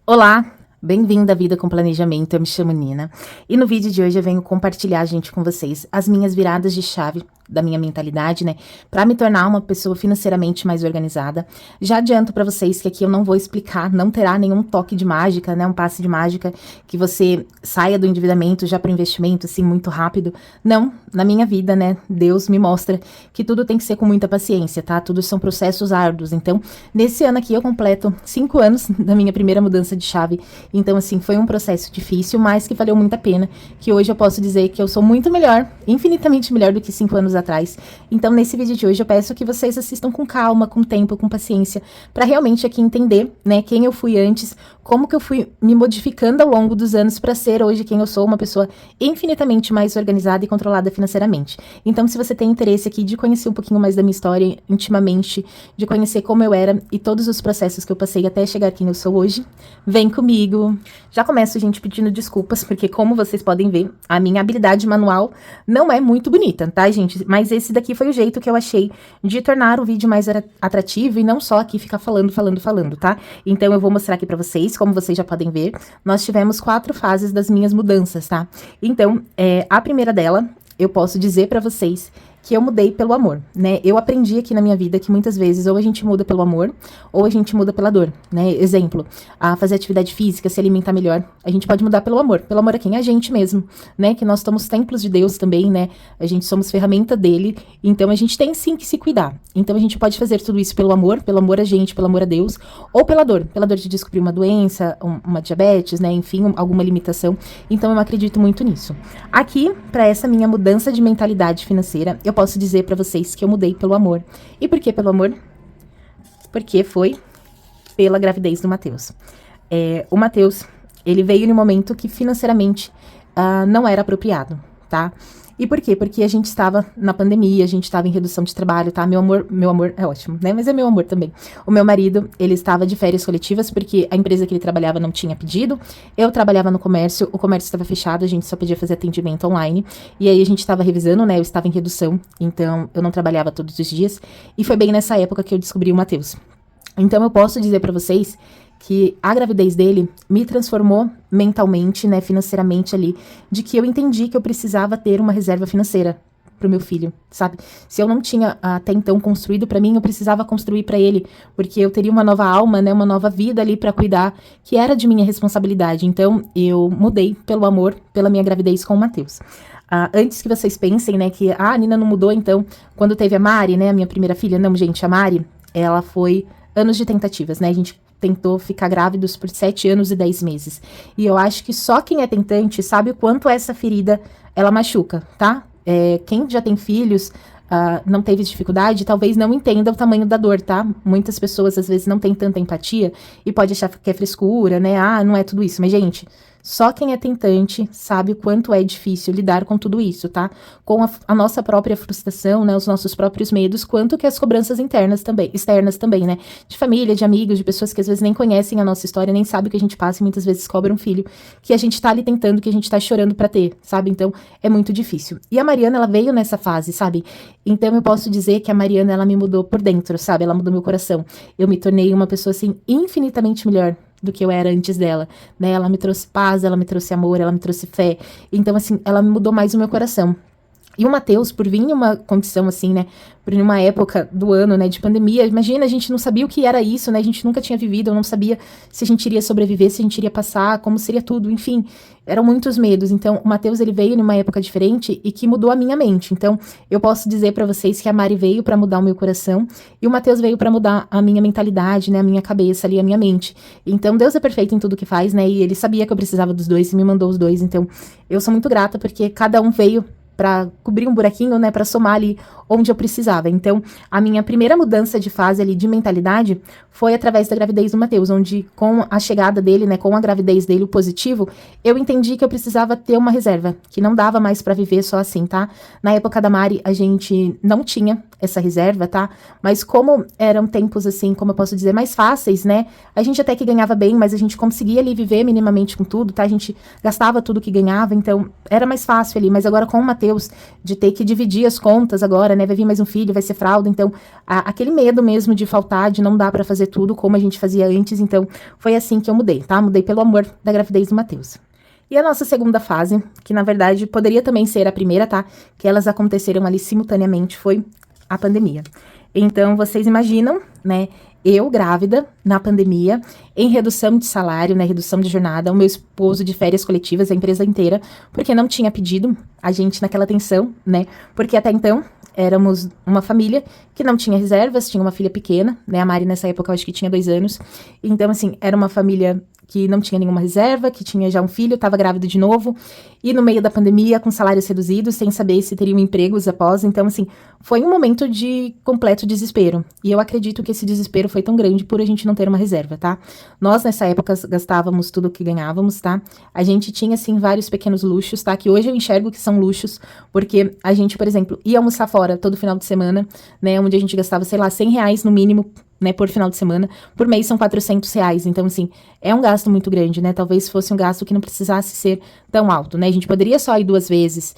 Olá, bem-vinda à Vida com Planejamento, eu me chamo Nina e no vídeo de hoje eu venho compartilhar, gente, com vocês as minhas viradas de chave da minha mentalidade, né, para me tornar uma pessoa financeiramente mais organizada. Já adianto para vocês que aqui eu não vou explicar, não terá nenhum toque de mágica, né, um passe de mágica que você saia do endividamento já para o investimento assim muito rápido. Não, na minha vida, né, Deus me mostra que tudo tem que ser com muita paciência, tá? Tudo são processos árduos. Então, nesse ano aqui eu completo 5 anos da minha primeira mudança de chave. Então, assim, foi um processo difícil, mas que valeu muito a pena, que hoje eu posso dizer que eu sou muito melhor, infinitamente melhor do que 5 anos atrás. Então, nesse vídeo de hoje, eu peço que vocês assistam com calma, com tempo, com paciência, para realmente aqui entender, né, quem eu fui antes, como que eu fui me modificando ao longo dos anos para ser hoje quem eu sou, uma pessoa infinitamente mais organizada e controlada financeiramente. Então, se você tem interesse aqui de conhecer um pouquinho mais da minha história intimamente, de conhecer como eu era e todos os processos que eu passei até chegar quem eu sou hoje, vem comigo. Já começo, gente, pedindo desculpas, porque como vocês podem ver, a minha habilidade manual não é muito bonita, tá, gente? Mas esse daqui foi o jeito que eu achei de tornar o vídeo mais atrativo e não só aqui ficar falando, tá? Então eu vou mostrar aqui pra vocês, como vocês já podem ver, nós tivemos 4 fases das minhas mudanças, tá? Então, a primeira dela, eu posso dizer pra vocês que eu mudei pelo amor, né? Eu aprendi aqui na minha vida que muitas vezes ou a gente muda pelo amor ou a gente muda pela dor, né? Exemplo, a fazer atividade física, se alimentar melhor, a gente pode mudar pelo amor. Pelo amor a quem? A gente mesmo, né? Que nós somos templos de Deus também, né? A gente somos ferramenta dele, então a gente tem sim que se cuidar. Então a gente pode fazer tudo isso pelo amor a gente, pelo amor a Deus, ou pela dor de descobrir uma doença, uma diabetes, né? Enfim, alguma limitação. Então eu acredito muito nisso. Aqui, para essa minha mudança de mentalidade financeira, eu posso dizer para vocês que eu mudei pelo amor. E por que pelo amor? Porque foi pela gravidez do Matheus. O Matheus, ele veio em um momento que financeiramente não era apropriado, tá? E por quê? Porque a gente estava na pandemia, a gente estava em redução de trabalho, tá? Meu amor é ótimo, né? Mas é meu amor também. O meu marido, ele estava de férias coletivas porque a empresa que ele trabalhava não tinha pedido. Eu trabalhava no comércio, o comércio estava fechado, a gente só podia fazer atendimento online. E aí a gente estava revisando, né? Eu estava em redução, então eu não trabalhava todos os dias. E foi bem nessa época que eu descobri o Matheus. Então eu posso dizer pra vocês que a gravidez dele me transformou mentalmente, né, financeiramente ali, de que eu entendi que eu precisava ter uma reserva financeira pro meu filho, sabe? Se eu não tinha até então construído pra mim, eu precisava construir pra ele, porque eu teria uma nova alma, né, uma nova vida ali pra cuidar, que era de minha responsabilidade. Então eu mudei pelo amor, pela minha gravidez com o Matheus. Antes que vocês pensem, né, que a Nina não mudou, então, quando teve a Mari, né, a minha primeira filha, não, gente, a Mari, ela foi anos de tentativas, né, a gente tentou ficar grávidos por 7 anos e 10 meses. E eu acho que só quem é tentante sabe o quanto essa ferida, ela machuca, tá? Quem já tem filhos, não teve dificuldade, talvez não entenda o tamanho da dor, tá? Muitas pessoas, às vezes, não têm tanta empatia e pode achar que é frescura, né? Não é tudo isso. Mas, gente, só quem é tentante sabe o quanto é difícil lidar com tudo isso, tá? Com a nossa própria frustração, né? Os nossos próprios medos, quanto que as cobranças externas também, né? De família, de amigos, de pessoas que às vezes nem conhecem a nossa história, nem sabem o que a gente passa e muitas vezes cobram um filho que a gente tá ali tentando, que a gente tá chorando pra ter, sabe? Então, é muito difícil. E a Mariana, ela veio nessa fase, sabe? Então, eu posso dizer que a Mariana, ela me mudou por dentro, sabe? Ela mudou meu coração. Eu me tornei uma pessoa, assim, infinitamente melhor do que eu era antes dela, né? Ela me trouxe paz, ela me trouxe amor, ela me trouxe fé. Então, assim, ela me mudou mais o meu coração. E o Matheus, por vir em uma condição assim, né, por uma época do ano, né, de pandemia, imagina, a gente não sabia o que era isso, né, a gente nunca tinha vivido, eu não sabia se a gente iria sobreviver, se a gente iria passar, como seria tudo, enfim, eram muitos medos. Então, o Matheus, ele veio em uma época diferente e que mudou a minha mente. Então, eu posso dizer pra vocês que a Mari veio pra mudar o meu coração e o Matheus veio pra mudar a minha mentalidade, né, a minha cabeça ali, a minha mente. Então, Deus é perfeito em tudo que faz, né, e ele sabia que eu precisava dos dois e me mandou os dois. Então, eu sou muito grata porque cada um veio para cobrir um buraquinho, né, para somar ali onde eu precisava. Então, a minha primeira mudança de fase ali de mentalidade foi através da gravidez do Matheus, onde com a chegada dele, né, com a gravidez dele, o positivo, eu entendi que eu precisava ter uma reserva, que não dava mais para viver só assim, tá? Na época da Mari, a gente não tinha essa reserva, tá? Mas como eram tempos assim, como eu posso dizer, mais fáceis, né? A gente até que ganhava bem, mas a gente conseguia ali viver minimamente com tudo, tá? A gente gastava tudo que ganhava, então era mais fácil ali. Mas agora com o Matheus, de ter que dividir as contas agora, né? né? Vai vir mais um filho, vai ser fralda. Então, aquele medo mesmo de faltar, de não dar pra fazer tudo como a gente fazia antes. Então, foi assim que eu mudei, tá? Mudei pelo amor da gravidez do Matheus. E a nossa segunda fase, que na verdade poderia também ser a primeira, tá? Que elas aconteceram ali simultaneamente, foi a pandemia. Então, vocês imaginam, né? Eu grávida, na pandemia, em redução de salário, né? Redução de jornada, o meu esposo de férias coletivas, a empresa inteira, porque não tinha pedido, a gente naquela tensão, né? Porque até então, éramos uma família que não tinha reservas, tinha uma filha pequena, né? A Mari nessa época eu acho que tinha 2 anos. Então, assim, era uma família que não tinha nenhuma reserva, que tinha já um filho, estava grávida de novo, e no meio da pandemia, com salários reduzidos, sem saber se teriam empregos após. Então, assim, foi um momento de completo desespero. E eu acredito que esse desespero foi tão grande por a gente não ter uma reserva, tá? Nós, nessa época, gastávamos tudo o que ganhávamos, tá? A gente tinha, assim, vários pequenos luxos, tá? Que hoje eu enxergo que são luxos, porque a gente, por exemplo, ia almoçar fora todo final de semana, né? Onde a gente gastava, sei lá, R$ 100 no mínimo, né, por final de semana. Por mês são R$ 400. Então, assim, é um gasto muito grande, né? Talvez fosse um gasto que não precisasse ser tão alto, né? A gente poderia só ir 2 vezes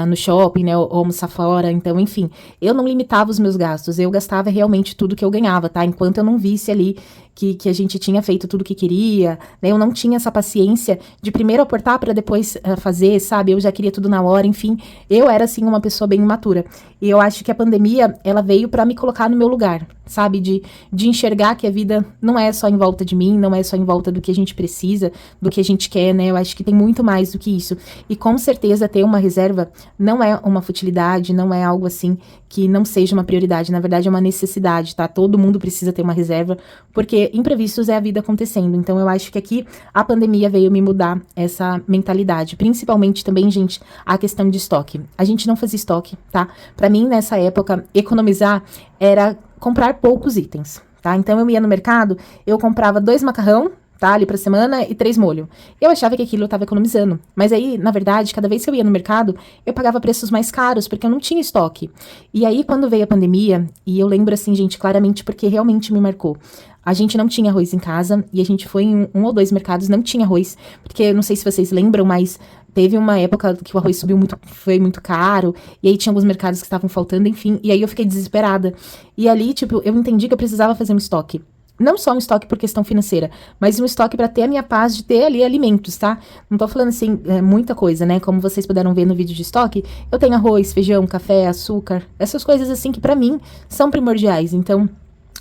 no shopping, né? Ou almoçar fora. Então, enfim, eu não limitava os meus gastos. Eu gastava realmente tudo que eu ganhava, tá? Enquanto eu não visse ali que a gente tinha feito tudo o que queria, né? Eu não tinha essa paciência de primeiro aportar para depois fazer, sabe? Eu já queria tudo na hora, enfim. Eu era, assim, uma pessoa bem imatura. E eu acho que a pandemia, ela veio para me colocar no meu lugar, sabe? De enxergar que a vida não é só em volta de mim, não é só em volta do que a gente precisa, do que a gente quer, né? Eu acho que tem muito mais do que isso. E com certeza ter uma reserva não é uma futilidade, não é algo assim que não seja uma prioridade. Na verdade, é uma necessidade, tá? Todo mundo precisa ter uma reserva, porque imprevistos é a vida acontecendo. Então, eu acho que aqui a pandemia veio me mudar essa mentalidade. Principalmente também, gente, a questão de estoque. A gente não fazia estoque, tá? Pra mim, nessa época, economizar era comprar poucos itens, tá? Então, eu ia no mercado, eu comprava 2 macarrão, tá, ali pra semana, e 3 molho. Eu achava que aquilo eu tava economizando. Mas aí, na verdade, cada vez que eu ia no mercado, eu pagava preços mais caros, porque eu não tinha estoque. E aí, quando veio a pandemia, e eu lembro assim, gente, claramente, porque realmente me marcou. A gente não tinha arroz em casa, e a gente foi em um ou 2 mercados, não tinha arroz, porque eu não sei se vocês lembram, mas teve uma época que o arroz subiu muito, foi muito caro, e aí tinha alguns mercados que estavam faltando, enfim, e aí eu fiquei desesperada. E ali, tipo, eu entendi que eu precisava fazer um estoque. Não só um estoque por questão financeira, mas um estoque para ter a minha paz de ter ali alimentos, tá? Não tô falando assim, muita coisa, né? Como vocês puderam ver no vídeo de estoque, eu tenho arroz, feijão, café, açúcar, essas coisas assim que para mim são primordiais. Então,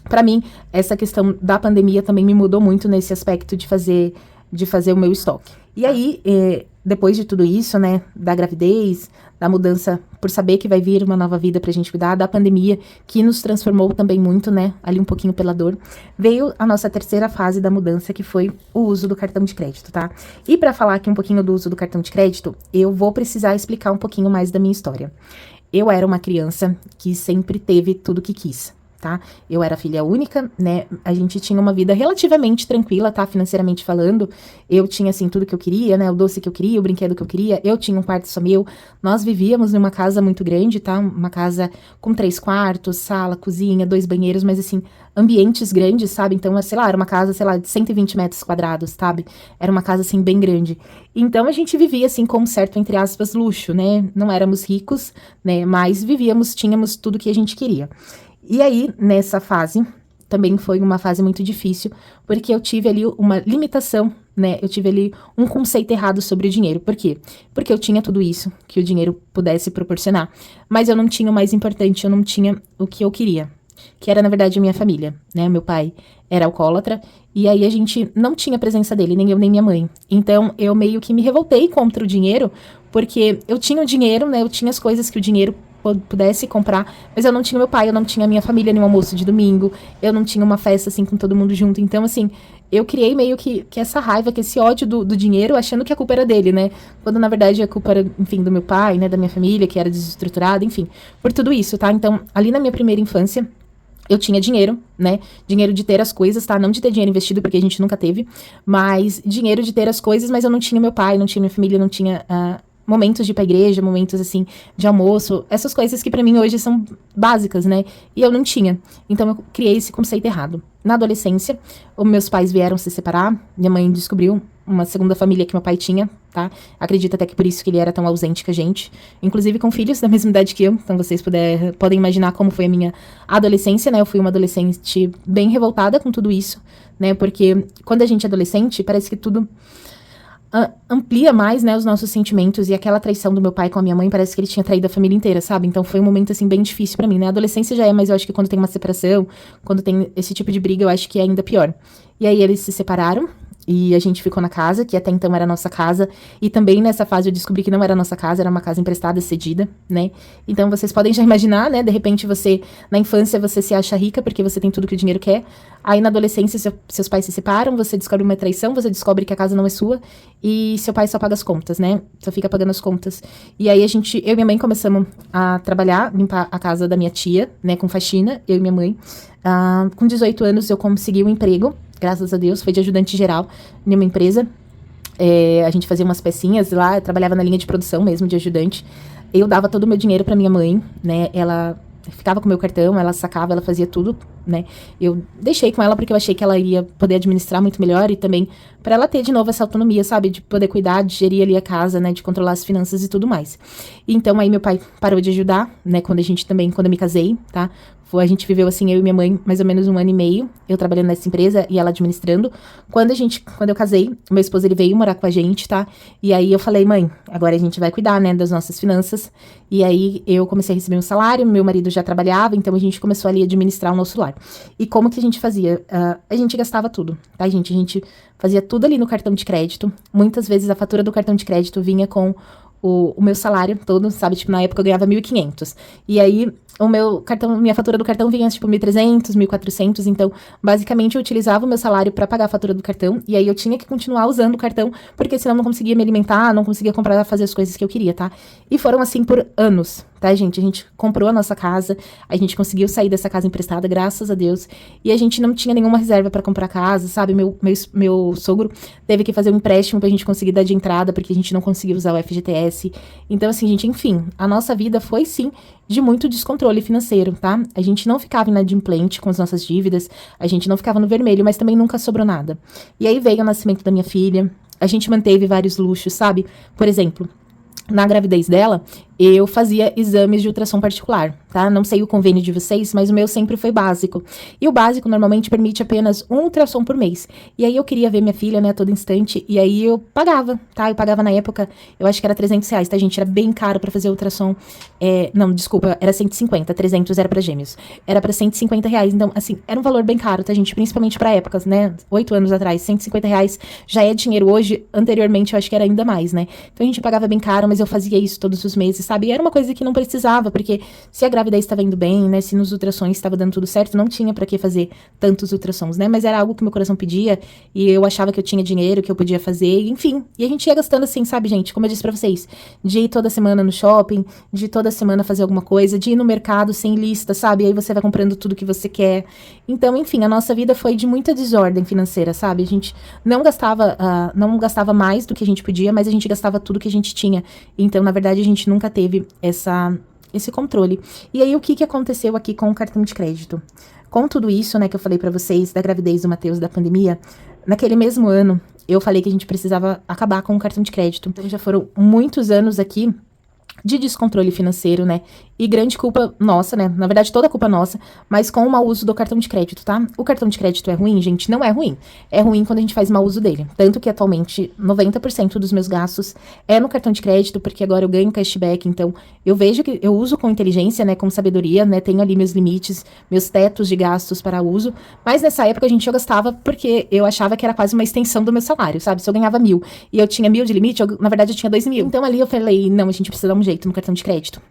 para mim, essa questão da pandemia também me mudou muito nesse aspecto de fazer o meu estoque. E aí, depois de tudo isso, né, da gravidez, da mudança, por saber que vai vir uma nova vida pra gente cuidar, da pandemia, que nos transformou também muito, né, ali um pouquinho pela dor, veio a nossa terceira fase da mudança, que foi o uso do cartão de crédito, tá? E pra falar aqui um pouquinho do uso do cartão de crédito, eu vou precisar explicar um pouquinho mais da minha história. Eu era uma criança que sempre teve tudo que quis, tá? Eu era filha única, né? A gente tinha uma vida relativamente tranquila, tá? Financeiramente falando. Eu tinha, assim, tudo que eu queria, né? O doce que eu queria, o brinquedo que eu queria. Eu tinha um quarto só meu. Nós vivíamos numa casa muito grande, tá? Uma casa com 3 quartos, sala, cozinha, 2 banheiros, mas, assim, ambientes grandes, sabe? Então, sei lá, era uma casa, sei lá, de 120 metros quadrados, sabe? Era uma casa, assim, bem grande. Então, a gente vivia, assim, com um certo, entre aspas, luxo, né? Não éramos ricos, né? Mas vivíamos, tínhamos tudo que a gente queria. E aí, nessa fase, também foi uma fase muito difícil, porque eu tive ali uma limitação, né? Eu tive ali um conceito errado sobre o dinheiro. Por quê? Porque eu tinha tudo isso que o dinheiro pudesse proporcionar, mas eu não tinha o mais importante, eu não tinha o que eu queria, que era, na verdade, a minha família, né? Meu pai era alcoólatra, e aí a gente não tinha a presença dele, nem eu, nem minha mãe. Então, eu meio que me revoltei contra o dinheiro, porque eu tinha o dinheiro, né? Eu tinha as coisas que o dinheiro pudesse comprar, mas eu não tinha meu pai, eu não tinha a minha família no almoço de domingo, eu não tinha uma festa, assim, com todo mundo junto. Então, assim, eu criei meio que essa raiva, que esse ódio do dinheiro, achando que a culpa era dele, né? Quando, na verdade, a culpa era, enfim, do meu pai, né? Da minha família, que era desestruturada, enfim, por tudo isso, tá? Então, ali na minha primeira infância, eu tinha dinheiro, né? Dinheiro de ter as coisas, tá? Não de ter dinheiro investido, porque a gente nunca teve, mas dinheiro de ter as coisas, mas eu não tinha meu pai, não tinha minha família, não tinha momentos de ir pra igreja, momentos, assim, de almoço, essas coisas que pra mim hoje são básicas, né? E eu não tinha. Então, eu criei esse conceito errado. Na adolescência, os meus pais vieram se separar, minha mãe descobriu, uma segunda família que meu pai tinha, tá? Acredito até que por isso que ele era tão ausente com a gente. Inclusive com filhos da mesma idade que eu. Então vocês podem imaginar como foi a minha adolescência, né? Eu fui uma adolescente bem revoltada com tudo isso, né? Porque quando a gente é adolescente, parece que tudo amplia mais, né, os nossos sentimentos. E aquela traição do meu pai com a minha mãe, parece que ele tinha traído a família inteira, sabe? Então foi um momento, assim, bem difícil pra mim, né? A adolescência já é, mas eu acho que quando tem uma separação, quando tem esse tipo de briga, eu acho que é ainda pior. E aí eles se separaram. E a gente ficou na casa, que até então era a nossa casa. E também nessa fase eu descobri que não era a nossa casa, era uma casa emprestada, cedida, né? Então vocês podem já imaginar, né? De repente você, na infância, você se acha rica porque você tem tudo que o dinheiro quer. Aí na adolescência, seus pais se separam, você descobre uma traição, você descobre que a casa não é sua. E seu pai só paga as contas, né? Só fica pagando as contas. E aí eu e minha mãe começamos a trabalhar, limpar a casa da minha tia, né? Com faxina, eu e minha mãe. Com 18 anos eu consegui um emprego. Graças a Deus, foi de ajudante geral em uma empresa. A gente fazia umas pecinhas lá, eu trabalhava na linha de produção mesmo, de ajudante. Eu dava todo o meu dinheiro pra minha mãe, né? Ela ficava com o meu cartão, ela sacava, ela fazia tudo, né? Eu deixei com ela porque eu achei que ela iria poder administrar muito melhor e também pra ela ter de novo essa autonomia, sabe? De poder cuidar, de gerir ali a casa, né? De controlar as finanças e tudo mais. Então aí meu pai parou de ajudar, né? Quando eu me casei, tá? A gente viveu assim, eu e minha mãe, mais ou menos 1 ano e meio, eu trabalhando nessa empresa e ela administrando. Quando eu casei, meu esposo, ele veio morar com a gente, tá? E aí eu falei, mãe, agora a gente vai cuidar, né, das nossas finanças. E aí eu comecei a receber um salário, meu marido já trabalhava, então a gente começou ali a administrar o nosso lar. E como que a gente fazia? A gente gastava tudo, tá, gente? A gente fazia tudo ali no cartão de crédito. Muitas vezes a fatura do cartão de crédito vinha com o meu salário todo, sabe? Tipo, na época eu ganhava 1.500. E aí, minha fatura do cartão vinha, tipo, 1.300, 1.400. Então, basicamente, eu utilizava o meu salário pra pagar a fatura do cartão. E aí, eu tinha que continuar usando o cartão, porque senão eu não conseguia me alimentar, não conseguia comprar, fazer as coisas que eu queria, tá? E foram assim por anos, tá, gente? A gente comprou a nossa casa, a gente conseguiu sair dessa casa emprestada, graças a Deus. E a gente não tinha nenhuma reserva pra comprar casa, sabe? Meu sogro teve que fazer um empréstimo pra gente conseguir dar de entrada, porque a gente não conseguia usar o FGTS. Então, assim, gente, enfim, a nossa vida foi, sim, de muito descontrole financeiro, tá? A gente não ficava inadimplente com as nossas dívidas, a gente não ficava no vermelho, mas também nunca sobrou nada. E aí veio o nascimento da minha filha, a gente manteve vários luxos, sabe? Por exemplo, na gravidez dela, eu fazia exames de ultrassom particular, tá? Não sei o convênio de vocês, mas o meu sempre foi básico. E o básico normalmente permite apenas um ultrassom por mês. E aí eu queria ver minha filha, né, a todo instante, e aí eu pagava, tá? Eu pagava na época, eu acho que era R$300, tá, gente? Era bem caro pra fazer ultrassom. Não, desculpa, era 150, 300 era pra gêmeos. Era pra R$150, então, assim, era um valor bem caro, tá, gente? Principalmente pra épocas, né? 8 anos atrás, R$150 já é dinheiro hoje, anteriormente eu acho que era ainda mais, né? Então a gente pagava bem caro, mas eu fazia isso todos os meses, sabe? E era uma coisa que não precisava, porque se a gravidez estava indo bem, né? Se nos ultrassons estava dando tudo certo, não tinha pra que fazer tantos ultrassons, né? Mas era algo que meu coração pedia e eu achava que eu tinha dinheiro, que eu podia fazer, enfim. E a gente ia gastando assim, sabe, gente? Como eu disse pra vocês, de ir toda semana no shopping, de toda semana fazer alguma coisa, de ir no mercado sem lista, sabe? E aí você vai comprando tudo que você quer. Então, enfim, a nossa vida foi de muita desordem financeira, sabe? A gente não gastava mais do que a gente podia, mas a gente gastava tudo que a gente tinha. Então, na verdade, a gente nunca teve esse controle. E aí, o que aconteceu aqui com o cartão de crédito? Com tudo isso, né, que eu falei pra vocês, da gravidez do Matheus, da pandemia, naquele mesmo ano, eu falei que a gente precisava acabar com o cartão de crédito. Então, já foram muitos anos aqui de descontrole financeiro, né? E grande culpa nossa, né? Na verdade, toda culpa nossa, mas com o mau uso do cartão de crédito, tá? O cartão de crédito é ruim, gente? Não é ruim. É ruim quando a gente faz mau uso dele. Tanto que, atualmente, 90% dos meus gastos é no cartão de crédito, porque agora eu ganho cashback, então eu vejo que eu uso com inteligência, né? Com sabedoria, né? Tenho ali meus limites, meus tetos de gastos para uso, mas nessa época, gente, eu gastava porque eu achava que era quase uma extensão do meu salário, sabe? Se eu ganhava 1.000 e eu tinha 1.000 de limite, na verdade, eu tinha 2.000. Então, ali eu falei, não, a gente precisa dar um jeito no cartão de crédito.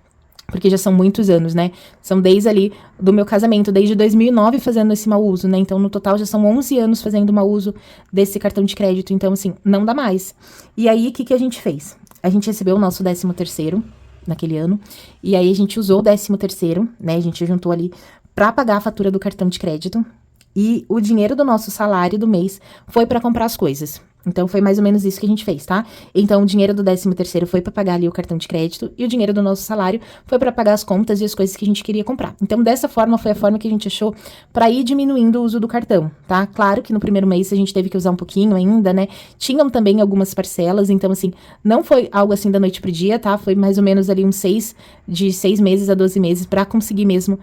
Porque já são muitos anos, né? São desde ali do meu casamento, desde 2009 fazendo esse mau uso, né? Então, no total, já são 11 anos fazendo mau uso desse cartão de crédito. Então, assim, não dá mais. E aí, o que a gente fez? A gente recebeu o nosso 13º naquele ano. E aí, a gente usou o 13º, né? A gente juntou ali pra pagar a fatura do cartão de crédito. E o dinheiro do nosso salário do mês foi pra comprar as coisas. Então, foi mais ou menos isso que a gente fez, tá? Então, o dinheiro do 13º foi para pagar ali o cartão de crédito e o dinheiro do nosso salário foi para pagar as contas e as coisas que a gente queria comprar. Então, dessa forma, foi a forma que a gente achou para ir diminuindo o uso do cartão, tá? Claro que no primeiro mês a gente teve que usar um pouquinho ainda, né? Tinham também algumas parcelas, então, assim, não foi algo assim da noite pro dia, tá? Foi mais ou menos ali de 6 meses a 12 meses para conseguir mesmo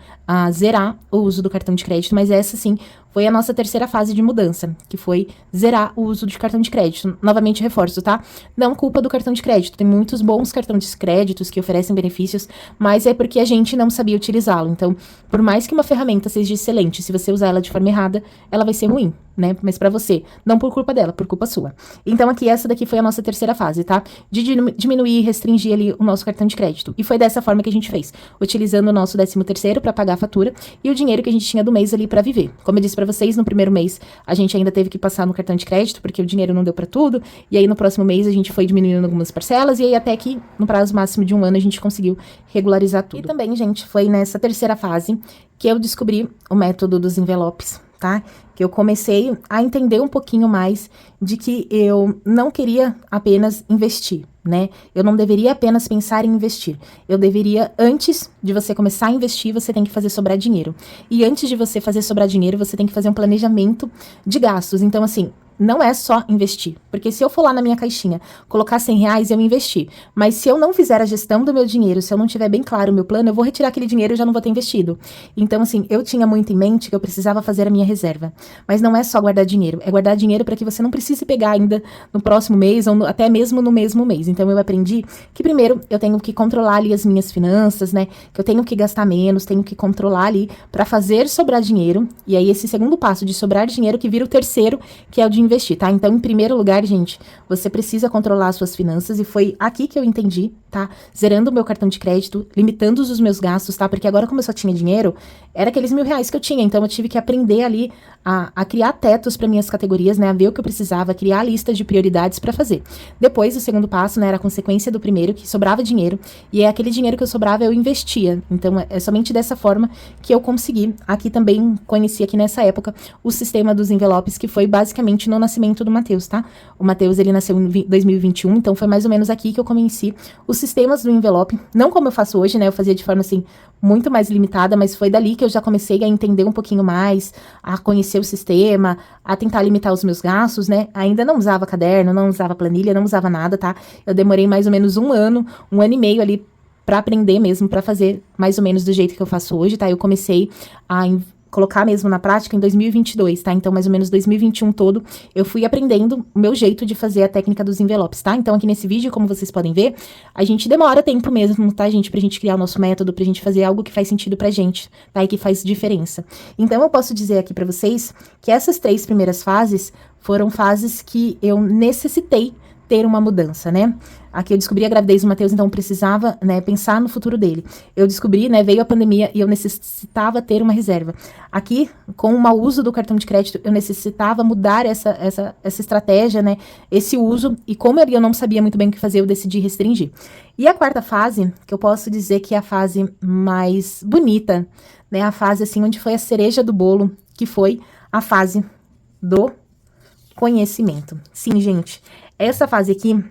zerar o uso do cartão de crédito, mas essa, sim, foi a nossa terceira fase de mudança, que foi zerar o uso de cartão de crédito. Novamente reforço, tá? Não culpa do cartão de crédito. Tem muitos bons cartões de créditos que oferecem benefícios, mas é porque a gente não sabia utilizá-lo. Então, por mais que uma ferramenta seja excelente, se você usar ela de forma errada, ela vai ser ruim, né? Mas pra você, não por culpa dela, por culpa sua. Então, aqui, essa daqui foi a nossa terceira fase, tá? De diminuir e restringir ali o nosso cartão de crédito. E foi dessa forma que a gente fez, utilizando o nosso 13º para pagar a fatura e o dinheiro que a gente tinha do mês ali para viver. Como eu disse pra vocês, no primeiro mês a gente ainda teve que passar no cartão de crédito, porque o dinheiro não deu pra tudo, e aí no próximo mês a gente foi diminuindo algumas parcelas, e aí até que no prazo máximo de 1 ano a gente conseguiu regularizar tudo. E também, gente, foi nessa terceira fase que eu descobri o método dos envelopes, tá? Que eu comecei a entender um pouquinho mais de que eu não queria apenas investir, né? Eu não deveria apenas pensar em investir. Eu deveria, antes de você começar a investir, você tem que fazer sobrar dinheiro. E antes de você fazer sobrar dinheiro, você tem que fazer um planejamento de gastos. Então, assim, não é só investir. Porque se eu for lá na minha caixinha, colocar R$100, eu investi. Mas se eu não fizer a gestão do meu dinheiro, se eu não tiver bem claro o meu plano, eu vou retirar aquele dinheiro e já não vou ter investido. Então, assim, eu tinha muito em mente que eu precisava fazer a minha reserva. Mas não é só guardar dinheiro. É guardar dinheiro para que você não precise pegar ainda no próximo mês ou até mesmo no mesmo mês. Então, eu aprendi que primeiro eu tenho que controlar ali as minhas finanças, né? Que eu tenho que gastar menos, tenho que controlar ali para fazer sobrar dinheiro. E aí, esse segundo passo de sobrar dinheiro que vira o terceiro, que é o de investir, tá? Então, em primeiro lugar, gente, você precisa controlar as suas finanças e foi aqui que eu entendi, tá? Zerando o meu cartão de crédito, limitando os meus gastos, tá? Porque agora, como eu só tinha dinheiro, era aqueles R$1.000 que eu tinha, então eu tive que aprender ali a criar tetos para minhas categorias, né? A ver o que eu precisava, criar a lista de prioridades para fazer. Depois, o segundo passo, né, era a consequência do primeiro, que sobrava dinheiro, e é aquele dinheiro que eu sobrava, eu investia. Então, é somente dessa forma que eu consegui. Aqui também conheci, aqui nessa época, o sistema dos envelopes, que foi basicamente no nascimento do Matheus, tá? O Matheus, ele nasceu em 2021, então foi mais ou menos aqui que eu conheci os sistemas do envelope, não como eu faço hoje, né? Eu fazia de forma, assim, muito mais limitada, mas foi dali que eu já comecei a entender um pouquinho mais, a conhecer o sistema, a tentar limitar os meus gastos, né? Ainda não usava caderno, não usava planilha, não usava nada, tá? Eu demorei mais ou menos 1 ano e meio ali pra aprender mesmo, pra fazer mais ou menos do jeito que eu faço hoje, tá? Eu comecei a colocar mesmo na prática em 2022, tá? Então, mais ou menos 2021 todo, eu fui aprendendo o meu jeito de fazer a técnica dos envelopes, tá? Então, aqui nesse vídeo, como vocês podem ver, a gente demora tempo mesmo, tá, gente? Pra gente criar o nosso método, pra gente fazer algo que faz sentido pra gente, tá? E que faz diferença. Então, eu posso dizer aqui pra vocês que essas 3 primeiras fases foram fases que eu necessitei ter uma mudança, né? Aqui eu descobri a gravidez do Matheus, então eu precisava, né, pensar no futuro dele. Eu descobri, né, veio a pandemia e eu necessitava ter uma reserva. Aqui, com o mau uso do cartão de crédito, eu necessitava mudar essa estratégia, né, esse uso, e como eu não sabia muito bem o que fazer, eu decidi restringir. E a quarta fase, que eu posso dizer que é a fase mais bonita, né, a fase, assim, onde foi a cereja do bolo, que foi a fase do conhecimento. Sim, gente, essa fase aqui,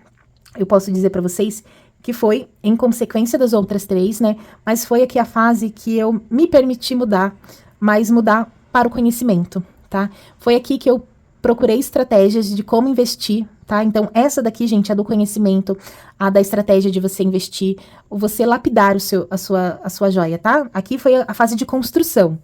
eu posso dizer pra vocês que foi em consequência das outras 3, né? Mas foi aqui a fase que eu me permiti mudar, mas mudar para o conhecimento, tá? Foi aqui que eu procurei estratégias de como investir, tá? Então, essa daqui, gente, é do conhecimento, a da estratégia de você investir, você lapidar a sua joia, tá? Aqui foi a fase de construção,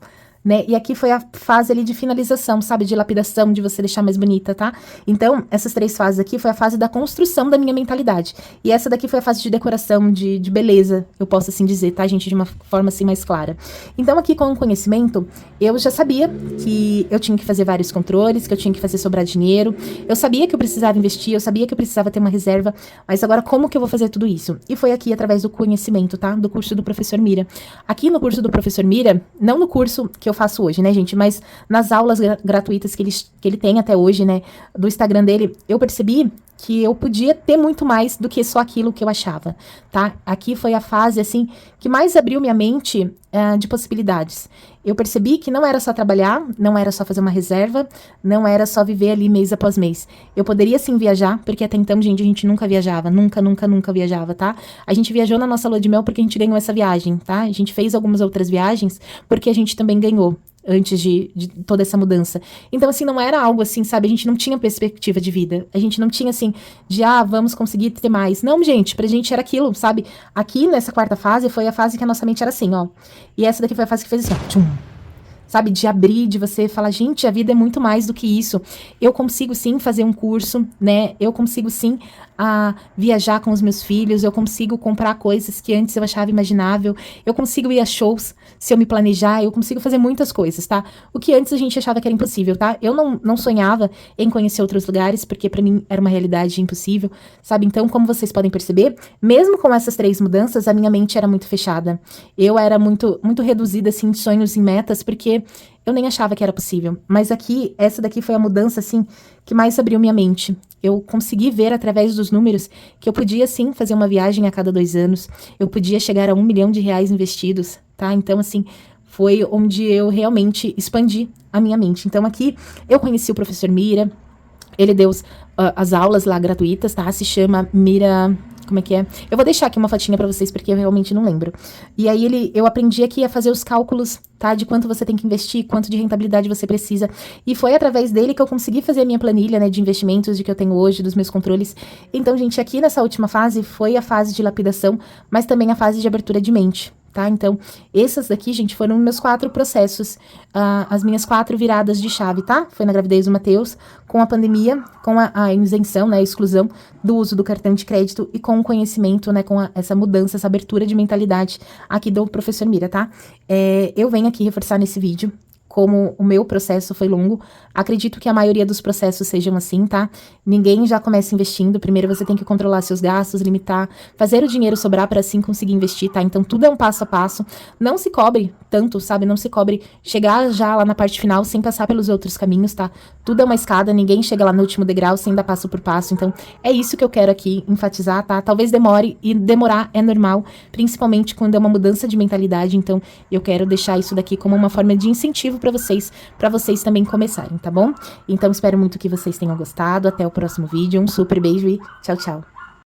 né? E aqui foi a fase ali de finalização, sabe? De lapidação, de você deixar mais bonita, tá? Então, essas 3 fases aqui foi a fase da construção da minha mentalidade. E essa daqui foi a fase de decoração, de beleza, eu posso assim dizer, tá, gente? De uma forma assim mais clara. Então, aqui com o conhecimento, eu já sabia que eu tinha que fazer vários controles, que eu tinha que fazer sobrar dinheiro. Eu sabia que eu precisava investir, eu sabia que eu precisava ter uma reserva. Mas agora, como que eu vou fazer tudo isso? E foi aqui através do conhecimento, tá? Do curso do Professor Mira. Aqui no curso do Professor Mira, não no curso que eu faço hoje, né, gente? Mas nas aulas gratuitas que ele tem até hoje, né, do Instagram dele, eu percebi que eu podia ter muito mais do que só aquilo que eu achava, tá? Aqui foi a fase, assim, que mais abriu minha mente de possibilidades. Eu percebi que não era só trabalhar, não era só fazer uma reserva, não era só viver ali mês após mês. Eu poderia sim viajar, porque até então, gente, a gente nunca viajava, nunca viajava, tá? A gente viajou na nossa lua de mel porque a gente ganhou essa viagem, tá? A gente fez algumas outras viagens porque a gente também ganhou antes de toda essa mudança. Então, assim, não era algo assim, sabe? A gente não tinha perspectiva de vida. A gente não tinha, assim, vamos conseguir ter mais. Não, gente, pra gente era aquilo, sabe? Aqui, nessa quarta fase, foi a fase que a nossa mente era assim, ó. E essa daqui foi a fase que fez assim, ó. Tchum. Sabe, de abrir, de você falar, gente, a vida é muito mais do que isso. Eu consigo sim fazer um curso, né? Eu consigo sim viajar com os meus filhos, eu consigo comprar coisas que antes eu achava imaginável, eu consigo ir a shows se eu me planejar, eu consigo fazer muitas coisas, tá? O que antes a gente achava que era impossível, tá? Eu não sonhava em conhecer outros lugares, porque pra mim era uma realidade impossível, sabe? Então, como vocês podem perceber, mesmo com essas 3 mudanças, a minha mente era muito fechada. Eu era muito reduzida, assim, de sonhos e metas, porque eu nem achava que era possível. Mas aqui, essa daqui foi a mudança, assim, que mais abriu minha mente. Eu consegui ver através dos números que eu podia, sim, fazer uma viagem a cada 2 anos. Eu podia chegar a R$1 milhão investidos, tá? Então, assim, foi onde eu realmente expandi a minha mente. Então, aqui, eu conheci o professor Mira. Ele deu as aulas lá gratuitas, tá? Se chama Mira... Como é que é? Eu vou deixar aqui uma fotinha pra vocês, porque eu realmente não lembro. E aí eu aprendi aqui a fazer os cálculos, tá? De quanto você tem que investir, quanto de rentabilidade você precisa. E foi através dele que eu consegui fazer a minha planilha, né, de investimentos de que eu tenho hoje, dos meus controles. Então, gente, aqui nessa última fase foi a fase de lapidação, mas também a fase de abertura de mente. Tá? Então, essas daqui, gente, foram meus 4 processos, as minhas 4 viradas de chave, tá? Foi na gravidez do Matheus, com a pandemia, com a isenção, né, a exclusão do uso do cartão de crédito e com o conhecimento, né, com essa mudança, essa abertura de mentalidade aqui do professor Mira, tá? Eu venho aqui reforçar nesse vídeo como o meu processo foi longo. Acredito que a maioria dos processos sejam assim, tá? Ninguém já começa investindo. Primeiro você tem que controlar seus gastos, limitar, fazer o dinheiro sobrar para assim conseguir investir, tá? Então tudo é um passo a passo. Não se cobre tanto, sabe? Não se cobre chegar já lá na parte final sem passar pelos outros caminhos, tá? Tudo é uma escada, ninguém chega lá no último degrau sem dar passo por passo. Então é isso que eu quero aqui enfatizar, tá? Talvez demore, e demorar é normal, principalmente quando é uma mudança de mentalidade. Então eu quero deixar isso daqui como uma forma de incentivo para vocês também começarem, tá bom? Então espero muito que vocês tenham gostado. Até o próximo vídeo. Um super beijo e tchau, tchau.